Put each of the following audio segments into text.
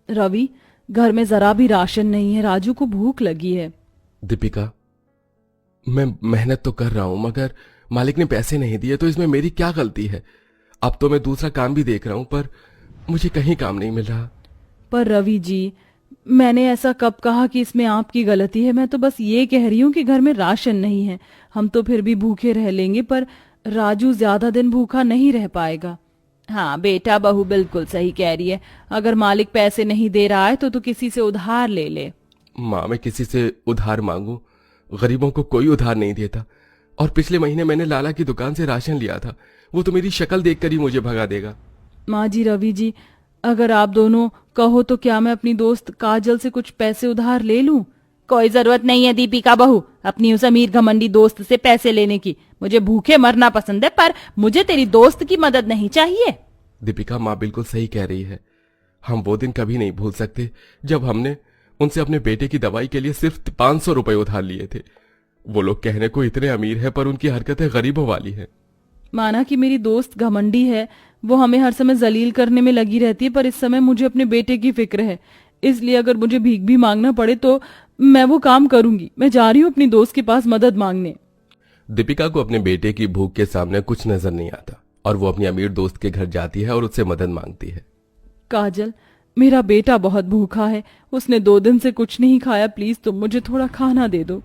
रवि, घर में जरा भी राशन नहीं है, राजू को भूख लगी है। दीपिका, मैं मेहनत तो कर रहा हूं मगर मालिक ने पैसे नहीं दिए तो इसमें मेरी क्या गलती है। अब तो मैं दूसरा काम भी देख रहा हूं पर मुझे कहीं काम नहीं मिल रहा। पर रवि जी, मैंने ऐसा कब कहा कि इसमें आपकी गलती है? मैं तो बस ये कह रही हूँ कि घर में राशन नहीं है, हम तो फिर भी भूखे रह लेंगे, पर राजू ज्यादा दिन भूखा नहीं रह पाएगा। हाँ बेटा, बहू बिल्कुल सही कह रही है। अगर मालिक पैसे नहीं दे रहा है तो तू किसी से उधार ले ले। माँ, मैं किसी से उधार मांगू? गरीबों को कोई उधार नहीं देता। और पिछले महीने मैंने लाला की दुकान से राशन लिया था, वो तो मेरी शक्ल देखकर ही मुझे भगा देगा। माँ जी, रवि जी, अगर आप दोनों कहो तो क्या मैं अपनी दोस्त काजल से कुछ पैसे उधार ले लूं? कोई जरूरत नहीं है दीपिका बहू अपनी उस अमीर घमंडी दोस्त से पैसे लेने की। मुझे भूखे मरना पसंद है, पर मुझे तेरी दोस्त की मदद नहीं चाहिए। दीपिका, माँ बिल्कुल सही कह रही है। हम वो दिन कभी नहीं भूल सकते जब हमने उनसे अपने बेटे की दवाई के लिए सिर्फ 500 रुपए उधार लिए थे। वो लोग कहने को इतने अमीर है पर उनकी हरकतें गरीबों वाली है। माना कि मेरी दोस्त घमंडी है, वो हमें हर समय जलील करने में लगी रहती है, पर इस समय मुझे अपने बेटे की फिक्र है। इसलिए अगर मुझे भीख भी मांगना पड़े तो मैं वो काम करूंगी। मैं जा रही हूँ अपनी दोस्त के पास मदद मांगने। दीपिका को अपने बेटे की भूख के सामने कुछ नजर नहीं आता और वो अपनी अमीर दोस्त के घर जाती है और उससे मदद मांगती है। काजल, मेरा बेटा बहुत भूखा है, उसने 2 दिन से कुछ नहीं खाया, प्लीज तुम मुझे थोड़ा खाना दे दो।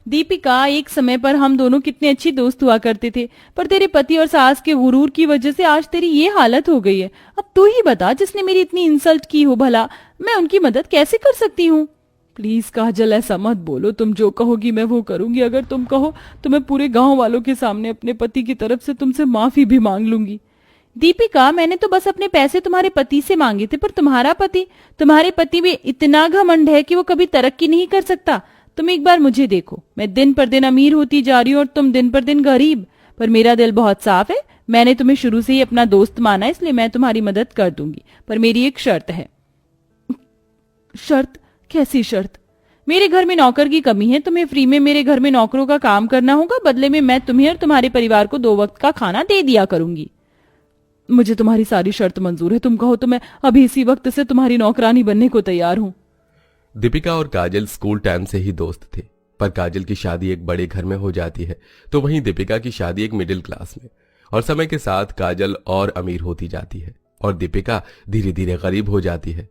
दीपिका, एक समय पर हम दोनों कितने अच्छी दोस्त हुआ करते थे, पर तेरे पति और सास के गुरूर की वजह से आज तेरी ये हालत हो गई है। अब तू ही बता, जिसने मेरी इतनी इंसल्ट की हो, भला मैं उनकी मदद कैसे कर सकती हूँ? प्लीज काजल, ऐसा मत बोलो। तुम जो कहोगी मैं वो करूंगी। अगर तुम कहो तो मैं पूरे गांव वालों के सामने अपने पति की तरफ से तुमसे माफी भी मांग लूंगी। दीपिका, मैंने तो बस अपने पैसे तुम्हारे पति से मांगे थे, पर तुम्हारे पति में इतना घमंड है कि वो कभी तरक्की नहीं कर सकता। तुम एक बार मुझे देखो, मैं दिन पर दिन अमीर होती जा रही हूँ और तुम दिन पर दिन गरीब। पर मेरा दिल बहुत साफ है, मैंने तुम्हें शुरू से ही अपना दोस्त माना, इसलिए मैं तुम्हारी मदद कर दूंगी। पर मेरी एक शर्त है। शर्त? कैसी शर्त? मेरे घर में नौकर की कमी है, तुम्हें फ्री में मेरे घर में नौकरों का काम करना होगा। बदले में मैं तुम्हें और तुम्हारे परिवार को 2 वक्त का खाना दे दिया करूंगी। मुझे तुम्हारी सारी शर्त मंजूर है। तुम कहो तो मैं अभी इसी वक्त से तुम्हारी नौकरानी बनने को तैयार हूँ। दीपिका और काजल स्कूल टाइम से ही दोस्त थे, पर काजल की शादी एक बड़े घर में हो जाती है तो वहीं दीपिका की शादी एक मिडिल क्लास में। और समय के साथ काजल और अमीर होती जाती है और दीपिका धीरे धीरे गरीब हो जाती है।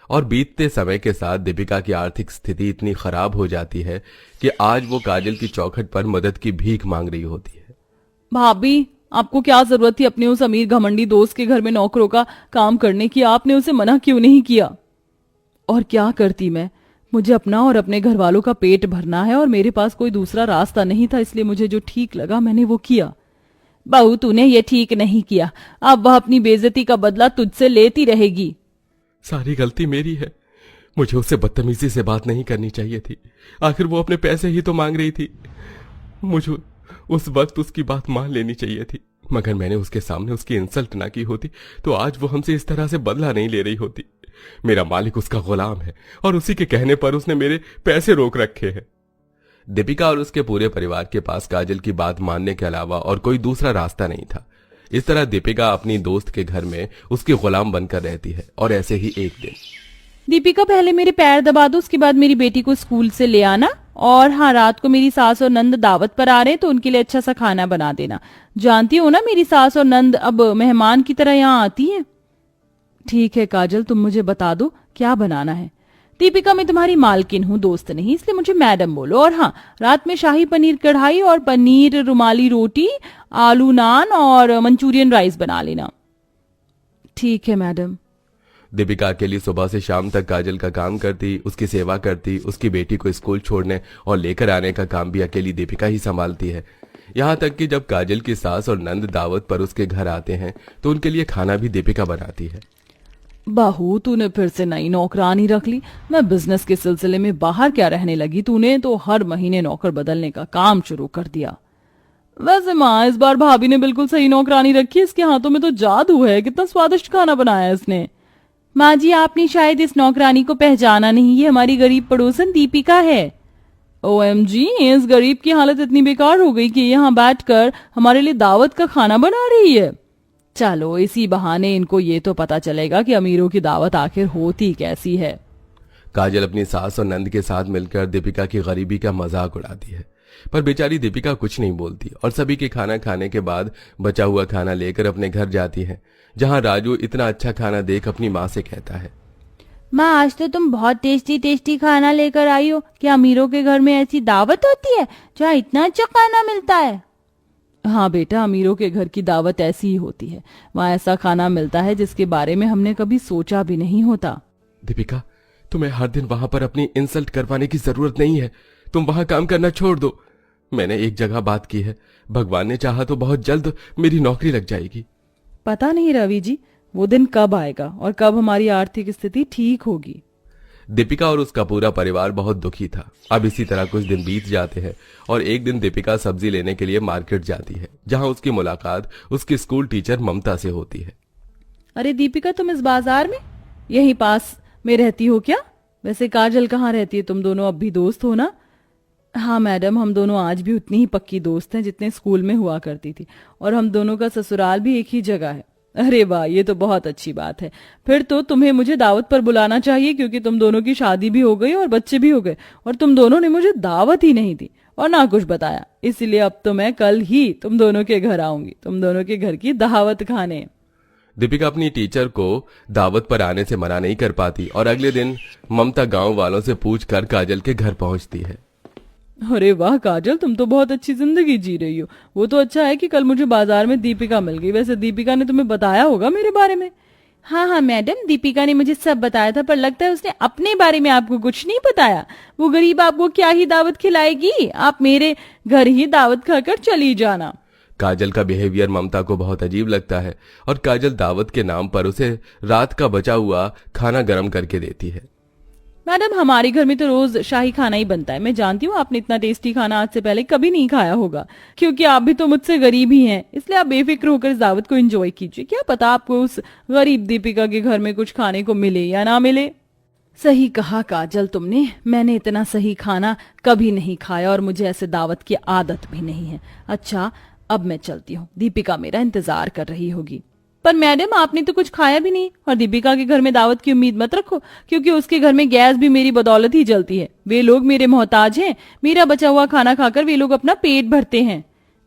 और बीतते समय के साथ दीपिका की आर्थिक स्थिति इतनी खराब हो जाती है कि आज वो काजल की चौखट पर मदद की भीख मांग रही होती है। भाभी, आपको क्या जरूरत थी अपने उस अमीर घमंडी दोस्त के घर में नौकरों का काम करने की? आपने उसे मना क्यों नहीं किया? और क्या करती मैं? मुझे अपना और अपने घर वालों का पेट भरना है और मेरे पास कोई दूसरा रास्ता नहीं था, इसलिए मुझे जो ठीक लगा मैंने वो किया। बहू, तूने ये ठीक नहीं किया। अब वह अपनी बेइज्जती का बदला तुझसे लेती रहेगी। सारी गलती मेरी है। मुझे उससे बदतमीजी से बात नहीं करनी चाहिए थी। आखिर वो अपने पैसे ही तो मांग रही थी। मुझे उस वक्त उसकी बात मान लेनी चाहिए थी, मगर मैंने उसके सामने उसकी इंसल्ट ना की होती तो आज वो हमसे इस तरह से बदला नहीं ले रही होती। मेरा मालिक उसका गुलाम है और उसी के कहने पर उसने मेरे पैसे रोक रखे हैं। दीपिका और उसके पूरे परिवार के पास काजल की बात मानने के अलावा और कोई दूसरा रास्ता नहीं था। इस तरह दीपिका अपनी दोस्त के घर में उसकी गुलाम बनकर रहती है। और ऐसे ही एक दिन, दीपिका, पहले मेरे पैर दबा दो, उसके बाद मेरी बेटी को स्कूल से ले आना। और हाँ, रात को मेरी सास और नंद दावत पर आ रहे हैं तो उनके लिए अच्छा सा खाना बना देना। जानती हो ना, मेरी सास और नंद अब मेहमान की तरह यहाँ आती है। ठीक है काजल, तुम मुझे बता दो क्या बनाना है। दीपिका, मैं तुम्हारी मालकिन हूँ, दोस्त नहीं, इसलिए मुझे मैडम बोलो। और हाँ, रात में शाही पनीर कढ़ाई और पनीर रुमाली रोटी, आलू नान और मंचूरियन राइस बना लेना। ठीक है मैडम। दीपिका अकेली सुबह से शाम तक काजल का काम करती, उसकी सेवा करती, उसकी बेटी को स्कूल छोड़ने और लेकर आने का काम भी अकेली दीपिका ही संभालती है। यहाँ तक कि जब काजल की सास और नंद दावत पर उसके घर आते हैं तो उनके लिए खाना भी दीपिका बनाती है। बहू, तूने फिर से नई नौकरानी रख ली। मैं बिजनेस के सिलसिले में बाहर क्या रहने लगी, तूने तो हर महीने नौकर बदलने का काम शुरू कर दिया। वैसे माँ, इस बार भाभी ने बिल्कुल सही नौकरानी रखी है। इसके हाथों में तो जादू है। कितना स्वादिष्ट खाना बनाया है इसने। माँ जी, आपने शायद इस नौकरानी को पहचाना नहीं, ये हमारी गरीब पड़ोसन दीपिका है। OMG, इस गरीब की हालत इतनी बेकार हो गई कि यहाँ बैठकर हमारे लिए दावत का खाना बना रही है। चलो इसी बहाने इनको ये तो पता चलेगा कि अमीरों की दावत आखिर होती कैसी है। काजल अपनी सास और नंद के साथ मिलकर दीपिका की गरीबी का मजाक उड़ाती है, पर बेचारी दीपिका कुछ नहीं बोलती और सभी के खाना खाने के बाद बचा हुआ खाना लेकर अपने घर जाती है, जहां राजू इतना अच्छा खाना देख अपनी माँ से कहता है, माँ आज तो तुम बहुत टेस्टी टेस्टी खाना लेकर आई हो। क्या अमीरों के घर में ऐसी दावत होती है जहाँ इतना अच्छा खाना मिलता है? हाँ बेटा, अमीरों के घर की दावत ऐसी ही होती है। वहाँ ऐसा खाना मिलता है जिसके बारे में हमने कभी सोचा भी नहीं होता। दीपिका, तुम्हें हर दिन वहां पर अपनी इंसल्ट करवाने की जरूरत नहीं है। तुम वहां काम करना छोड़ दो। मैंने एक जगह बात की है, भगवान ने चाहा तो बहुत जल्द मेरी नौकरी लग जाएगी। पता नहीं रवि जी, वो दिन कब आएगा और कब हमारी आर्थिक स्थिति ठीक होगी। दीपिका और उसका पूरा परिवार बहुत दुखी था। अब इसी तरह कुछ दिन बीत जाते हैं और एक दिन दीपिका सब्जी लेने के लिए मार्केट जाती है, जहां उसकी मुलाकात उसकी स्कूल टीचर ममता से होती है। अरे दीपिका, तुम इस बाजार में यहीं पास में रहती हो क्या? वैसे काजल कहाँ रहती है? तुम दोनों अब भी दोस्त हो ना? हाँ मैडम, हम दोनों आज भी उतनी ही पक्की दोस्त हैं जितने स्कूल में हुआ करती थी, और हम दोनों का ससुराल भी एक ही जगह है। अरे वाह, ये तो बहुत अच्छी बात है। फिर तो तुम्हें मुझे दावत पर बुलाना चाहिए, क्योंकि तुम दोनों की शादी भी हो गई और बच्चे भी हो गए, और तुम दोनों ने मुझे दावत ही नहीं दी और ना कुछ बताया। इसलिए अब तो मैं कल ही तुम दोनों के घर आऊंगी, तुम दोनों के घर की दावत खाने। दीपिका अपनी टीचर को दावत पर आने से मना नहीं कर पाती और अगले दिन ममता गांव वालों से पूछकर काजल के घर पहुंचती है। अरे वाह काजल, तुम तो बहुत अच्छी जिंदगी जी रही हो। वो तो अच्छा है कि कल मुझे बाजार में दीपिका मिल गई। वैसे दीपिका ने तुम्हें बताया होगा मेरे बारे में? हाँ हाँ मैडम, दीपिका ने मुझे सब बताया था, पर लगता है उसने अपने बारे में आपको कुछ नहीं बताया। वो गरीब आपको क्या ही दावत खिलाएगी, आप मेरे घर ही दावत खाकर चली जाना। काजल का बिहेवियर ममता को बहुत अजीब लगता है और काजल दावत के नाम पर उसे रात का बचा हुआ खाना गर्म करके देती है। मैडम, हमारे घर में तो रोज शाही खाना ही बनता है। मैं जानती हूँ आपने इतना टेस्टी खाना आज से पहले कभी नहीं खाया होगा, क्योंकि आप भी तो मुझसे गरीब ही हैं। इसलिए आप बेफिक्र होकर इस दावत को एंजॉय कीजिए। क्या पता आपको उस गरीब दीपिका के घर में कुछ खाने को मिले या ना मिले। सही कहा काजल तुमने, मैंने इतना सही खाना कभी नहीं खाया और मुझे ऐसे दावत की आदत भी नहीं है। अच्छा, अब मैं चलती हूँ, दीपिका मेरा इंतजार कर रही होगी। पर मैडम, आपने तो कुछ खाया भी नहीं, और दीपिका के घर में दावत की उम्मीद मत रखो, क्योंकि उसके घर में गैस भी मेरी बदौलत ही जलती है। वे लोग मेरे मोहताज हैं। मेरा बचा हुआ खाना खाकर वे लोग अपना पेट भरते हैं।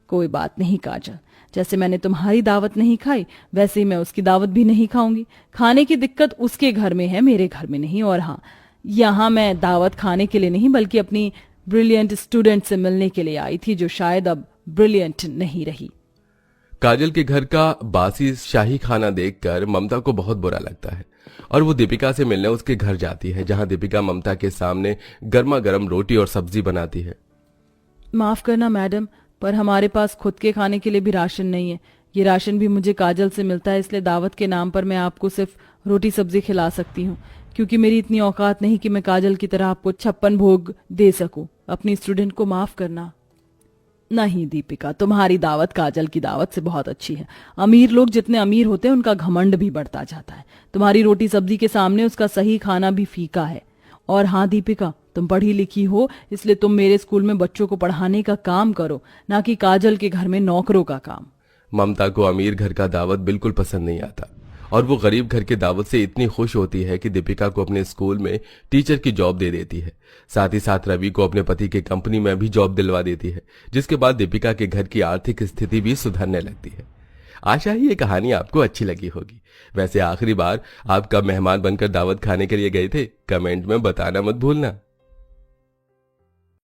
कोई बात नहीं काजल, जैसे मैंने तुम्हारी दावत नहीं खाई, वैसे ही मैं उसकी दावत भी नहीं खाऊंगी। खाने की दिक्कत उसके घर में है, मेरे घर में नहीं। और हाँ, यहाँ मैं दावत खाने के लिए नहीं, बल्कि अपनी ब्रिलियंट स्टूडेंट से मिलने के लिए आई थी, जो शायद अब ब्रिलियंट नहीं रही। काजल के घर का बासी शाही खाना देखकर ममता को बहुत बुरा लगता है और वो दीपिका से मिलने उसके घर जाती है, जहां दीपिका ममता के सामने गर्मा गर्म रोटी और सब्जी बनाती है। माफ करना मैडम, पर हमारे पास खुद के खाने के लिए भी राशन नहीं है। ये राशन भी मुझे काजल से मिलता है, इसलिए दावत के नाम पर मैं आपको सिर्फ रोटी सब्जी खिला सकती हूँ, क्योंकि मेरी इतनी औकात नहीं कि मैं काजल की तरह आपको 56 भोग दे सकूं। अपनी स्टूडेंट को माफ करना। नहीं दीपिका, तुम्हारी दावत काजल की दावत से बहुत अच्छी है। अमीर लोग जितने अमीर होते हैं उनका घमंड भी बढ़ता जाता है। तुम्हारी रोटी सब्जी के सामने उसका सही खाना भी फीका है। और हाँ दीपिका, तुम पढ़ी लिखी हो, इसलिए तुम मेरे स्कूल में बच्चों को पढ़ाने का काम करो, ना कि काजल के घर में नौकरों का काम। ममता को अमीर घर का दावत बिल्कुल पसंद नहीं आता और वो गरीब घर के दावत से इतनी खुश होती है कि दीपिका को अपने स्कूल में टीचर की जॉब दे देती है। साथ ही साथ रवि को अपने पति की कंपनी में भी जॉब दिलवा देती है, जिसके बाद दीपिका के घर की आर्थिक स्थिति भी सुधरने लगती है। आशा है ये कहानी आपको अच्छी लगी होगी। वैसे आखिरी बार आप कब मेहमान बनकर दावत खाने के लिए गए थे, कमेंट में बताना मत भूलना।